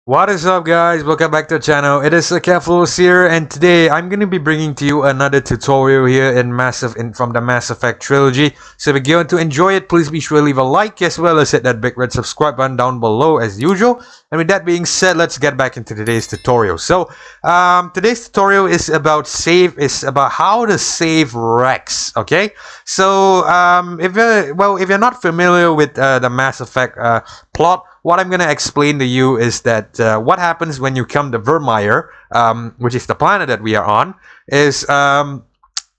What is up, guys? Welcome back to the channel. It is Akephalos here, and today I'm going to be bringing to you another tutorial here from the Mass Effect trilogy. So if you're going to enjoy it, please be sure to leave a like as well as hit that big red subscribe button down below as usual. And with that being said, let's get back into today's tutorial. So today's tutorial is about how to save WREX. Okay, so if you're not familiar with the Mass Effect plot, what I'm going to explain to you is that what happens when you come to Vermeer, which is the planet that we are on, is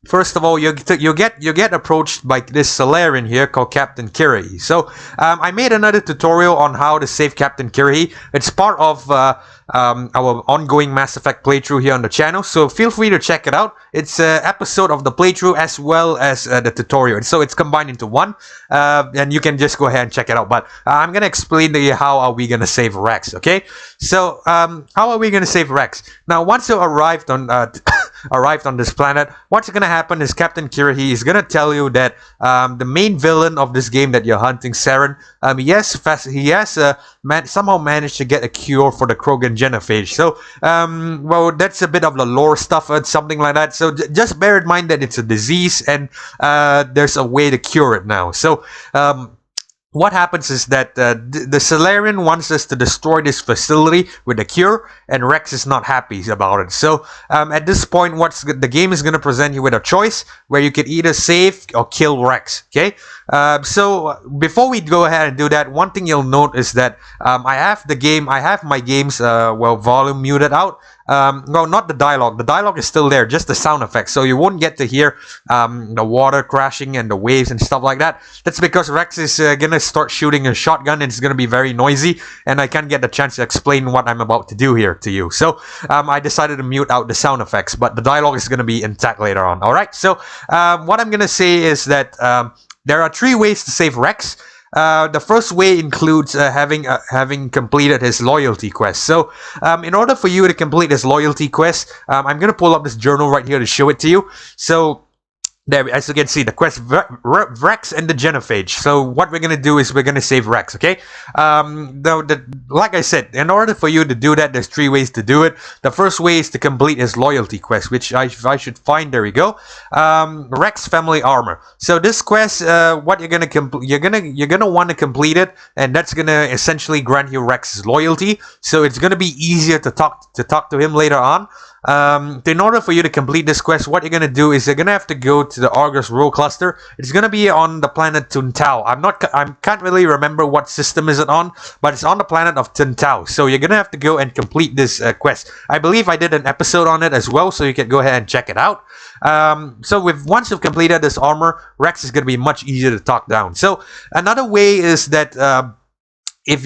first of all, you get approached by this Salarian here called Captain Kirahi. So I made another tutorial on how to save Captain Kirahi. It's part of our ongoing Mass Effect playthrough here on the channel, so feel free to check it out. It's an episode of the playthrough as well as the tutorial, so it's combined into one, and you can just go ahead and check it out. But I'm gonna explain to you how are we gonna save WREX. Okay, so how are we gonna save WREX? Now, once you arrived on this planet, what's gonna happen is Captain Kirahi is gonna tell you that the main villain of this game that you're hunting, Saren, he has somehow managed to get a cure for the Krogan genophage. So well, that's a bit of the lore stuff and something like that. So just bear in mind that it's a disease, and there's a way to cure it now. So what happens is that the Salarian wants us to destroy this facility with a cure, and WREX is not happy about it. So at this point, the game is going to present you with a choice where you can either save or kill WREX. Okay, so before we go ahead and do that, one thing you'll note is that I have my game's volume muted out. No, not the dialogue. The dialogue is still there, just the sound effects. So you won't get to hear the water crashing and the waves and stuff like that. That's because WREX is gonna start shooting a shotgun, and it's gonna be very noisy, and I can't get the chance to explain what I'm about to do here to you. So I decided to mute out the sound effects, but the dialogue is gonna be intact later on. All right. So what I'm gonna say is that there are 3 ways to save WREX. The first way includes having completed his loyalty quest. So in order for you to complete this loyalty quest, I'm going to pull up this journal right here to show it to you. So there, as you can see, the quest WREX and the genophage. So what we're gonna do is we're gonna save WREX. Okay. Like I said, in order for you to do that, there's 3 ways to do it. The first way is to complete his loyalty quest, which I should find. There we go. WREX family armor. So this quest, what you're gonna want to complete it, and that's gonna essentially grant you WREX's loyalty. So it's gonna be easier to talk to him later on. In order for you to complete this quest, what you're gonna do is you're gonna have to go to the Argus Rho cluster. It's gonna be on the planet Tuntao. I can't really remember what system is it on, but it's on the planet of Tuntao. So you're gonna have to go and complete this quest. I believe I did an episode on it as well, so you can go ahead and check it out. So once you've completed this armor, WREX is gonna be much easier to talk down. So another way is that if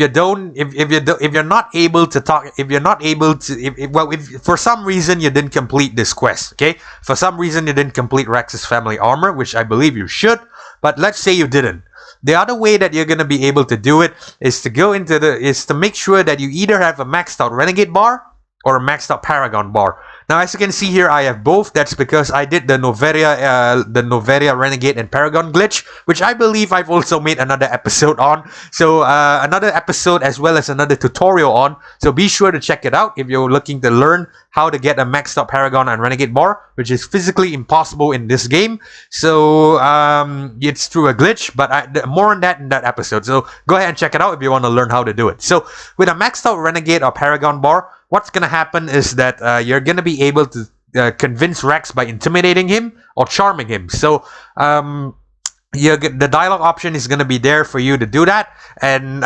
for some reason you didn't complete this quest, okay? For some reason you didn't complete WREX's family armor, which I believe you should, but let's say you didn't. The other way that you're gonna be able to do it is to make sure that you either have a maxed out Renegade bar or a maxed out Paragon bar. Now, as you can see here, I have both. That's because I did the Noveria Renegade and Paragon glitch, which I believe I've also made another episode on. So another episode as well as another tutorial on. So be sure to check it out if you're looking to learn how to get a maxed out Paragon and Renegade bar, which is physically impossible in this game. So it's through a glitch, but more on that in that episode. So go ahead and check it out if you want to learn how to do it. So with a maxed out Renegade or Paragon bar, what's going to happen is that you're going to be able to convince WREX by intimidating him or charming him. So the dialogue option is going to be there for you to do that, and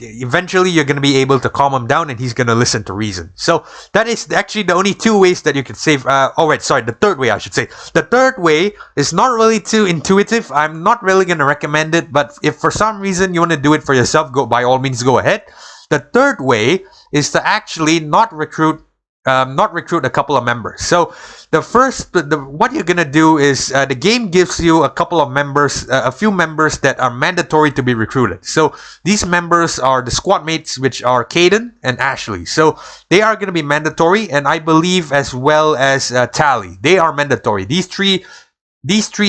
eventually you're going to be able to calm him down, and he's going to listen to reason. So that is actually the only 2 ways that you can save. The third way, I should say. The third way is not really too intuitive. I'm not really going to recommend it, but if for some reason you want to do it for yourself, by all means go ahead. The third way is to actually not recruit a couple of members. So what you're gonna do is the game gives you a few members that are mandatory to be recruited. So these members are the squad mates, which are Kaidan and Ashley. So they are gonna be mandatory, and I believe as well as Tali. They are mandatory. These three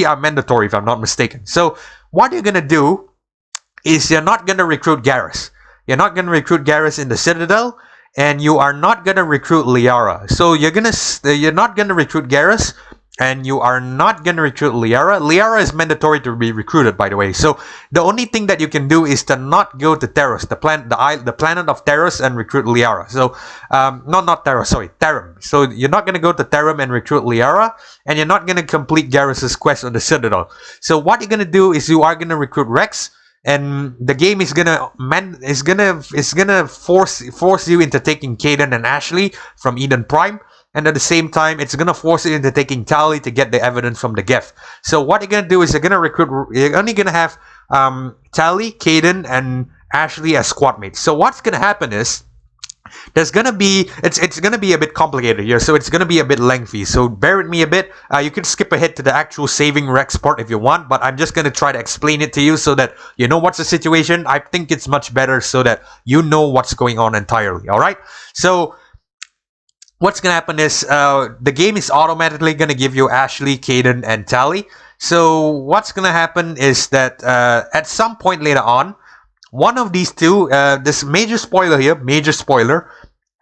are mandatory, if I'm not mistaken. So what you're gonna do is you're not gonna recruit Garrus. You're not gonna recruit Garrus in the Citadel, and you are not gonna recruit Liara. So you're not gonna recruit Garrus, and you are not gonna recruit Liara. Liara is mandatory to be recruited, by the way. So the only thing that you can do is to not go to Terros, the planet of Terros, and recruit Liara. So not Terros, sorry, Terram. So you're not gonna go to Terram and recruit Liara, and you're not gonna complete Garrus's quest on the Citadel. So what you're gonna do is you are gonna recruit Rex, and the game is gonna force you into taking Caden and Ashley from Eden Prime, and at the same time it's gonna force you into taking Tali to get the evidence from the gift. So what you're gonna do is you're only gonna have Tali, Caden, and Ashley as squad mates. So what's gonna happen is there's gonna be it's gonna be a bit complicated here, so it's gonna be a bit lengthy, so bear with me a bit. You can skip ahead to the actual saving Rex part if you want, but I'm just gonna try to explain it to you so that you know what's the situation. I think it's much better so that you know what's going on entirely. All right, so what's gonna happen is the game is automatically gonna give you Ashley, Caden, and Tali. So what's gonna happen is that at some point later on, one of these two, this major spoiler here, major spoiler,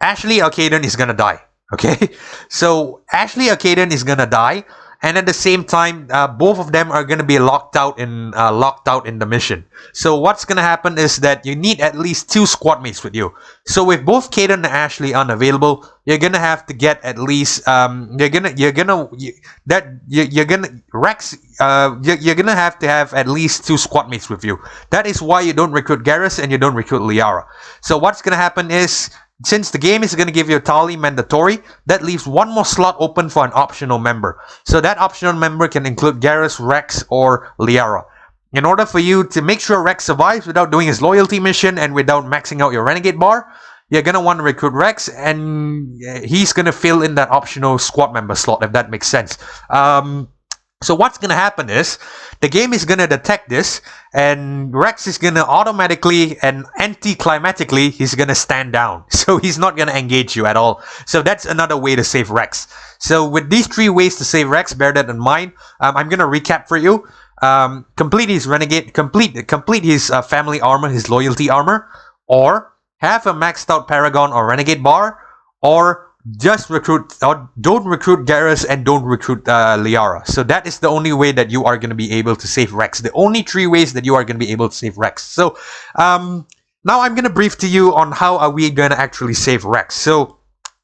Ashley or Caden is gonna die. Okay, so Ashley or Caden is gonna die, and at the same time, both of them are gonna be locked out in the mission. So what's gonna happen is that you need at least 2 squad mates with you. So if both Caden and Ashley are unavailable, you're gonna have to get at least Rex. You're gonna have to have at least 2 squad mates with you. That is why you don't recruit Garrus and you don't recruit Liara. So what's gonna happen is, since the game is going to give you a Tali mandatory, that leaves one more slot open for an optional member. So that optional member can include Garrus, Rex, or Liara. In order for you to make sure Rex survives without doing his loyalty mission and without maxing out your renegade bar, you're going to want to recruit Rex, and he's going to fill in that optional squad member slot, if that makes sense. So what's going to happen is the game is going to detect this, and Rex is going to automatically and anticlimactically, he's going to stand down. So he's not going to engage you at all. So that's another way to save Rex. So with these 3 ways to save Rex, bear that in mind. I'm going to recap for you. Complete his renegade, complete his family armor, his loyalty armor, or have a maxed out Paragon or Renegade bar, or just recruit, or don't recruit Garrus and don't recruit Liara. So that is the only way that you are going to be able to save Rex. The only 3 ways that you are going to be able to save Rex. So now I'm going to brief to you on how are we going to actually save Rex. So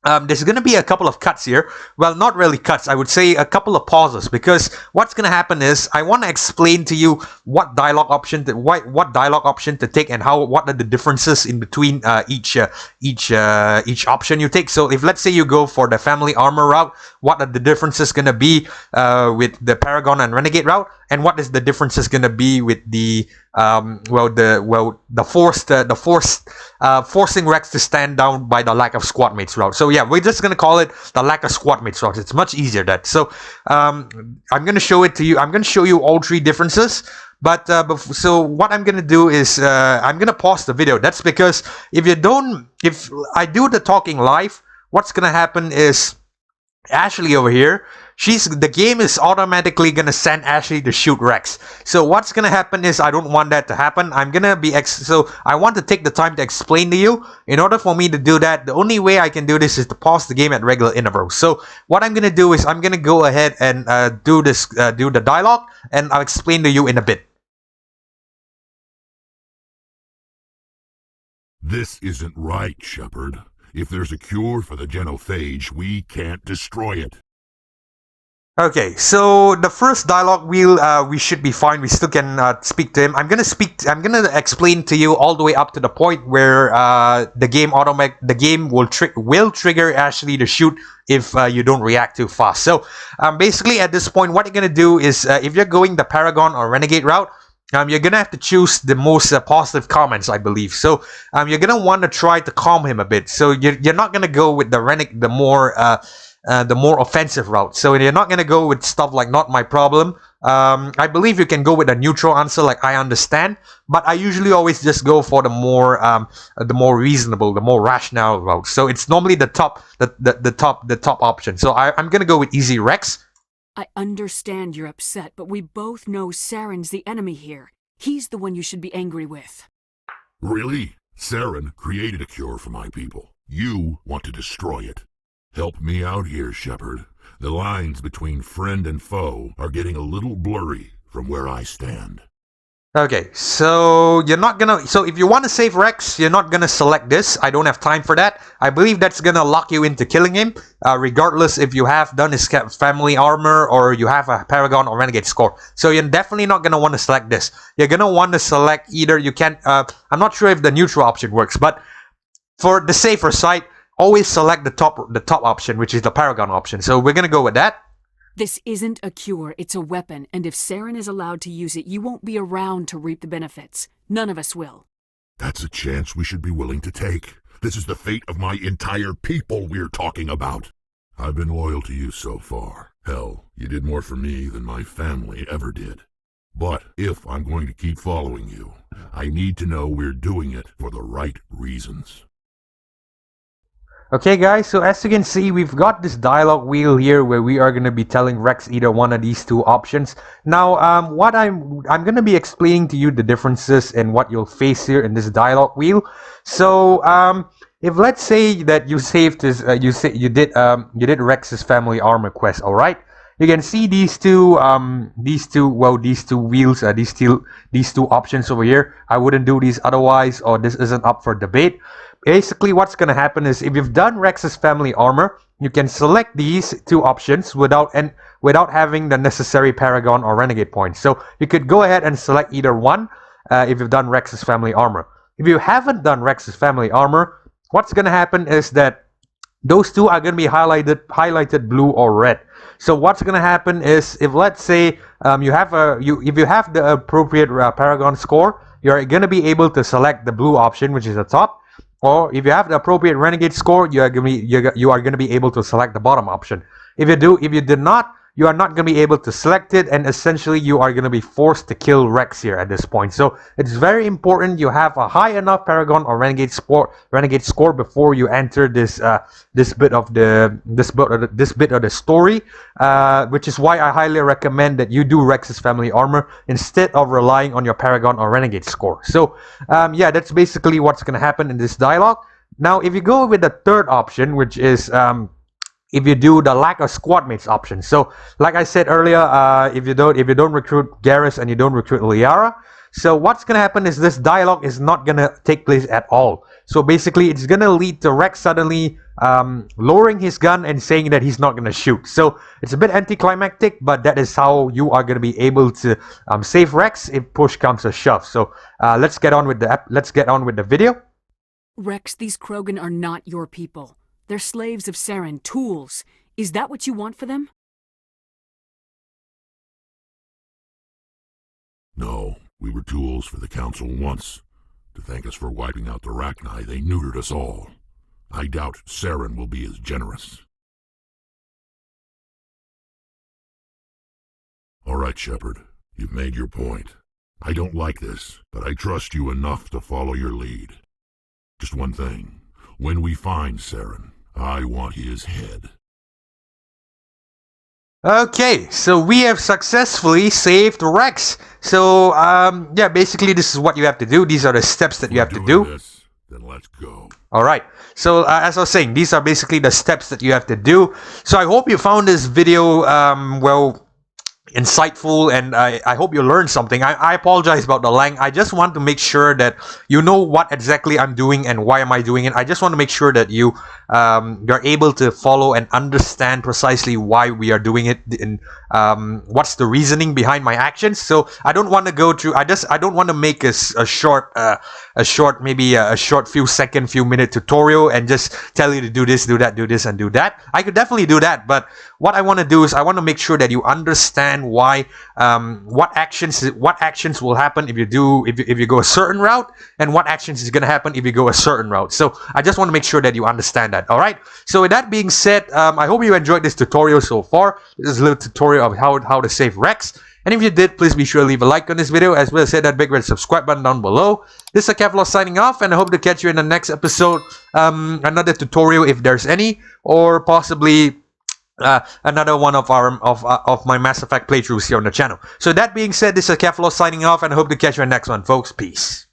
there's going to be a couple of cuts here. Well, not really cuts. I would say a couple of pauses, because what's going to happen is I want to explain to you what dialogue option to take, and what are the differences in between each option you take. So if, let's say, you go for the family armor route, what are the differences going to be with the Paragon and Renegade route, and what is the differences going to be with the forcing Rex to stand down by the lack of squad mates route. So yeah, we're just gonna call it the lack of squad mates route. It's much easier that. So I'm gonna show it to you. I'm gonna show you all 3 differences. So what I'm gonna do is I'm gonna pause the video. That's because if I do the talking live, what's gonna happen is Ashley over here, the game is automatically gonna send Ashley to shoot Rex. So what's gonna happen is I don't want that to happen. So I want to take the time to explain to you. In order for me to do that, the only way I can do this is to pause the game at regular intervals. So what I'm gonna do is I'm gonna go ahead and do the dialogue, and I'll explain to you in a bit. This isn't right, Shepard. If there's a cure for the genophage, we can't destroy it. Okay, so the first dialogue we should be fine. We still can speak to him. I'm gonna explain to you all the way up to the point where the game will trigger Ashley to shoot if you don't react too fast. So basically at this point, what you're gonna do is if you're going the Paragon or Renegade route, you're gonna have to choose the most positive comments, I believe. So you're gonna want to try to calm him a bit. So you're not gonna go with the more offensive route. So you're not gonna go with stuff like "not my problem." I believe you can go with a neutral answer like "I understand," but I usually always just go for the more reasonable, the more rational route. So it's normally the top option. So I'm gonna go with easy Rex. I understand you're upset, but we both know Saren's the enemy here. He's the one you should be angry with. Really? Saren created a cure for my people. You want to destroy it. Help me out here, Shepard. The lines between friend and foe are getting a little blurry from where I stand. Okay, so you're not gonna... So if you want to save Rex, you're not gonna select this. I don't have time for that. I believe that's gonna lock you into killing him, regardless if you have done his family armor or you have a Paragon or Renegade score. So you're definitely not gonna want to select this. You're gonna want to select either... You can... I'm not sure if the neutral option works, but for the safer side, always select the top option, which is the Paragon option. So we're gonna go with that. This isn't a cure, it's a weapon, and if Saren is allowed to use it, you won't be around to reap the benefits. None of us will. That's a chance we should be willing to take. This is the fate of my entire people we're talking about. I've been loyal to you so far. Hell, you did more for me than my family ever did. But if I'm going to keep following you, I need to know we're doing it for the right reasons. Okay guys, so as you can see, we've got this dialogue wheel here where we are going to be telling Rex either one of these two options. Now, what I'm going to be explaining to you the differences in what you'll face here in this dialogue wheel. So, if let's say that you saved this, you did Rex's family armor quest, all right? You can see these two wheels, these two options over here. I wouldn't do these otherwise, or this isn't up for debate. Basically, what's going to happen is if you've done Rex's family armor, you can select these two options without having the necessary Paragon or Renegade points. So you could go ahead and select either one if you've done Rex's family armor. If you haven't done Rex's family armor, what's going to happen is that those two are going to be highlighted blue or red. So what's going to happen is if let's say if you have the appropriate Paragon score, you're going to be able to select the blue option, which is the top. Or if you have the appropriate Renegade score, you are going to be able to select the bottom option. If you did not, you are not going to be able to select it, and essentially you are going to be forced to kill Rex here at this point. So it's very important you have a high enough Paragon or Renegade score before you enter this bit of the story, which is why I highly recommend that you do Rex's family armor instead of relying on your Paragon or Renegade score. So yeah, that's basically what's going to happen in this dialogue. Now, if you go with the third option, which is if you do the lack of squad mates option. So like I said earlier, if you don't recruit Garrus and you don't recruit Liara, so what's gonna happen is this dialogue is not gonna take place at all. So basically it's gonna lead to Rex suddenly lowering his gun and saying that he's not gonna shoot. So it's a bit anticlimactic, but that is how you are gonna be able to save Rex if push comes to shove. So let's get on with the video. Rex, these Krogan are not your people. They're slaves of Saren, tools. Is that what you want for them? No, we were tools for the Council once. To thank us for wiping out the Rachni, they neutered us all. I doubt Saren will be as generous. All right, Shepard, you've made your point. I don't like this, but I trust you enough to follow your lead. Just one thing. When we find Saren, I want his head. Okay, so we have successfully saved Rex. So, yeah, basically this is what you have to do. These are the steps that you have to do. Then let's go. Alright, so as I was saying, these are basically the steps that you have to do. So I hope you found this video, well, insightful, and I hope you learned something. I apologize about the length. I just want to make sure that you know what exactly I'm doing and why am I doing it. I just want to make sure that you're able to follow and understand precisely why we are doing it and what's the reasoning behind my actions. So I don't want to go through. I don't want to make a short few minute tutorial and just tell you to do this, do that, do this, and do that. I could definitely do that, but what I want to do is I want to make sure that you understand why what actions will happen if you go a certain route, and what actions is going to happen if you go a certain route. So I just want to make sure that you understand that. All right, so with that being said, I hope you enjoyed this tutorial so far. This is a little tutorial of how to save Rex, and if you did, please be sure to leave a like on this video, as well as hit that big red subscribe button down below. This is Akephalos signing off, and I hope to catch you in the next episode, another tutorial if there's any, or possibly another one of my Mass Effect playthroughs here on the channel. So that being said, this is Akephalos signing off, and I hope to catch you in the next one, folks. Peace.